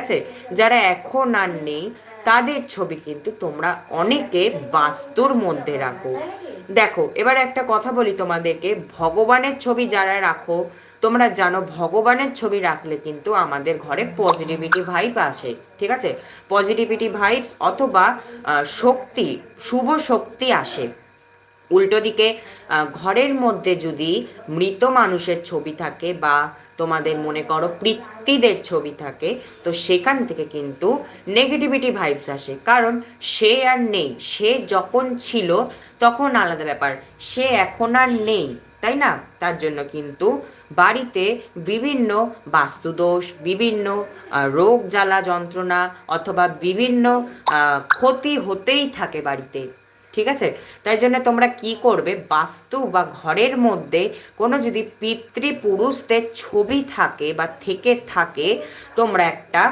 আছে, যারা এখন আর নেই তাদের ছবি কিন্তু তোমরা অনেকে বাস্তুর মধ্যে রাখো। দেখো, এবার একটা কথা বলি তোমাদেরকে, ভগবানের ছবি যারা রাখো, তোমরা জানো ভগবানের ছবি রাখলে কিন্তু আমাদের ঘরে পজিটিভিটি ভাইব আসে। ঠিক আছে, পজিটিভিটি ভাইবস অথবা শক্তি, শুভ শক্তি আসে। উল্টো দিকে ঘরের মধ্যে যদি মৃত মানুষের ছবি থাকে বা তোমাদের মনে করো পিতৃদের ছবি থাকে, তো সেখান থেকে কিন্তু নেগেটিভিটি ভাইবস আসে। কারণ সে আর নেই, সে যখন ছিল তখন আলাদা ব্যাপার, সে এখন আর নেই, তাই না? তার জন্য কিন্তু বাড়িতে বিভিন্ন বাস্তুদোষ, বিভিন্ন রোগ জ্বালা যন্ত্রণা অথবা বিভিন্ন ক্ষতি হতেই থাকে বাড়িতে। ঠিক আছে, তাই জন্য তোমরা কি করবে, বাস্তু বা ঘরের মধ্যে কোনো যদি পিতৃপুরুষদের ছবি থাকে বা থেকে থাকে, তোমরা একটা